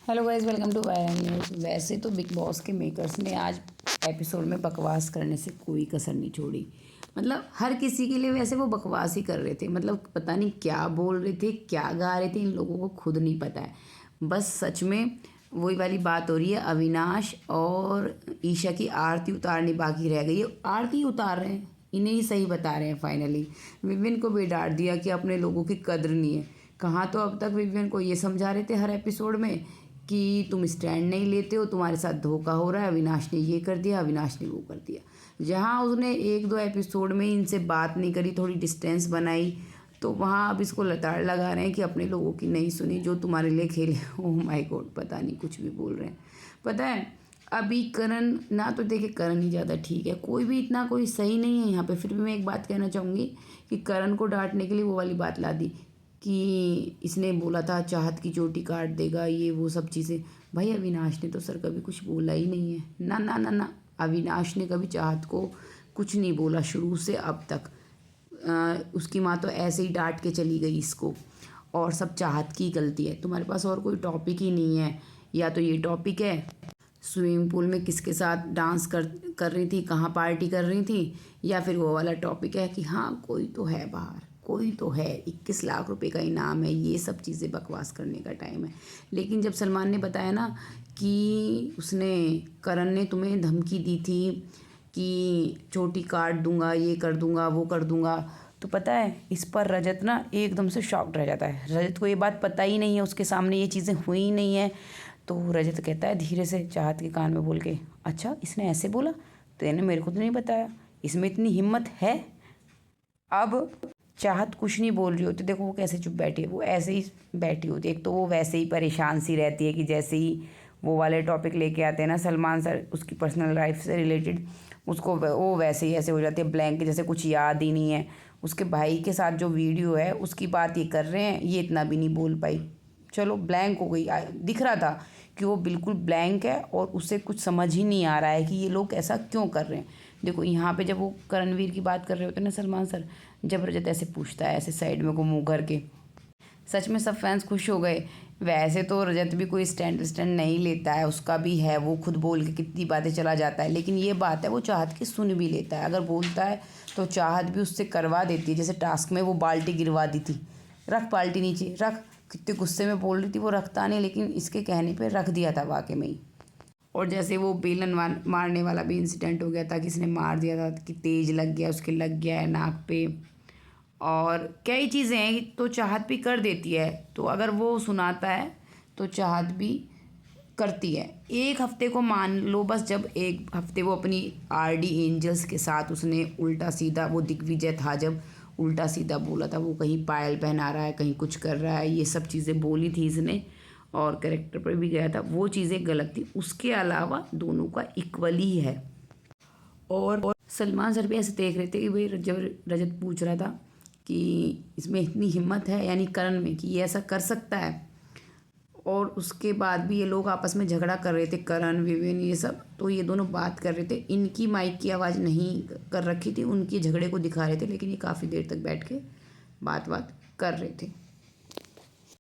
Hello guys, welcome to viral news. वैसे तो big boss के मेकर्स ने आज एपिसोड में बकवास करने से कोई कसर नहीं छोड़ी। मतलब हर किसी के लिए वैसे वो बकवास ही कर रहे थे। मतलब पता नहीं क्या बोल रहे थे, क्या गा रहे थे, इन लोगों को खुद नहीं पता है। बस सच में वही वाली बात हो रही है। अविनाश और ईशा की आरती उतारनी बाकी रह गई है। आरती उतार रहे हैं, इन्हें ही सही बता रहे हैं। फाइनली विविन को भी डांट दिया कि अपने लोगों की कद्र नहीं है। कहाँ तो अब तक विविन को ये समझा रहे थे हर एपिसोड में कि तुम स्टैंड नहीं लेते हो, तुम्हारे साथ धोखा हो रहा है, अविनाश ने ये कर दिया, अविनाश ने वो कर दिया। जहाँ उसने एक दो एपिसोड में इनसे बात नहीं करी, थोड़ी डिस्टेंस बनाई, तो वहाँ अब इसको लताड़ लगा रहे हैं कि अपने लोगों की नहीं सुनी, जो तुम्हारे लिए खेले। ओह माय गॉड, पता नहीं कुछ भी बोल रहे हैं। पता है अभी करण ना, तो देखिए करण ही ज़्यादा ठीक है, कोई भी इतना कोई सही नहीं है यहाँ पे। फिर भी मैं एक बात कहना चाहूँगी कि करण को डांटने के लिए वो वाली बात ला दी कि इसने बोला था चाहत की चोटी काट देगा, ये वो सब चीज़ें। भाई अविनाश ने तो सर कभी कुछ बोला ही नहीं है। ना ना ना ना, अविनाश ने कभी चाहत को कुछ नहीं बोला शुरू से अब तक। उसकी माँ तो ऐसे ही डांट के चली गई इसको, और सब चाहत की गलती है। तुम्हारे पास और कोई टॉपिक ही नहीं है। या तो ये टॉपिक है स्विमिंग पूल में किसके साथ डांस कर रही थी, कहाँ पार्टी कर रही थी, या फिर वो वाला टॉपिक है कि हाँ कोई तो है बाहर, कोई तो है, 21 लाख रुपए का इनाम है। ये सब चीज़ें बकवास करने का टाइम है। लेकिन जब सलमान ने बताया ना कि उसने, करण ने तुम्हें धमकी दी थी कि चोटी काट दूंगा, ये कर दूंगा, वो कर दूंगा, तो पता है इस पर रजत ना एकदम से शॉक्ड रह जाता है। रजत को ये बात पता ही नहीं है, उसके सामने ये चीज़ें हुई ही नहीं है। तो रजत कहता है धीरे से चाहत के कान में बोल के, अच्छा इसने ऐसे बोला, तो इन्हें मेरे को तो नहीं बताया, इसमें इतनी हिम्मत है। अब चाहत कुछ नहीं बोल रही होती, देखो वो कैसे चुप बैठी है, वो ऐसे ही बैठी होती है। एक तो वो वैसे ही परेशान सी रहती है कि जैसे ही वो वाले टॉपिक लेके आते हैं ना सलमान सर उसकी पर्सनल लाइफ से रिलेटेड, उसको वो वैसे ही ऐसे हो जाती है ब्लैंक, जैसे कुछ याद ही नहीं है। उसके भाई के साथ जो वीडियो है उसकी बात ये कर रहे हैं, ये इतना भी नहीं बोल पाई। चलो ब्लैंक हो गई, दिख रहा था कि वो बिल्कुल ब्लैंक है और उसे कुछ समझ ही नहीं आ रहा है कि ये लोग ऐसा क्यों कर रहे हैं। देखो यहाँ पे जब वो करणवीर की बात कर रहे होते हैं ना सलमान सर, जब रजत ऐसे पूछता है ऐसे साइड में को मुँह करके, सच में सब फैंस खुश हो गए। वैसे तो रजत भी कोई स्टैंड नहीं लेता है, उसका भी है, वो खुद बोल के कितनी बातें चला जाता है। लेकिन ये बात है वो चाहत की सुन भी लेता है, अगर बोलता है तो चाहत भी उससे करवा देती है। जैसे टास्क में वो बाल्टी गिरवा दी थी, रख बाल्टी नीचे रख, कितने गुस्से में बोल रही थी, वो रखता नहीं, लेकिन इसके कहने पर रख दिया था वाकई में ही। और जैसे वो बेलन मारने वाला भी इंसिडेंट हो गया था, किसी ने मार दिया था कि तेज लग गया, उसके लग गया है नाक पे। और कई चीज़ें हैं तो चाहत भी कर देती है, तो अगर वो सुनाता है तो चाहत भी करती है। एक हफ्ते को मान लो बस, जब एक हफ्ते वो अपनी आरडी एंजल्स के साथ उसने उल्टा सीधा, वो दिग्विजय था जब उल्टा सीधा बोला था, वो कहीं पायल पहना रहा है, कहीं कुछ कर रहा है, ये सब चीज़ें बोली थी इसने, और कैरेक्टर पर भी गया था, वो चीज़ें गलत थी। उसके अलावा दोनों का इक्वली है। और सलमान सर भी ऐसे देख रहे थे कि भाई जब रजत पूछ रहा था कि इसमें इतनी हिम्मत है यानी करण में कि ये ऐसा कर सकता है, और उसके बाद भी ये लोग आपस में झगड़ा कर रहे थे, करण विवेन ये सब, तो ये दोनों बात कर रहे थे। इनकी माइक की आवाज़ नहीं कर रखी थी, उनकी झगड़े को दिखा रहे थे, लेकिन ये काफ़ी देर तक बैठ के बात कर रहे थे।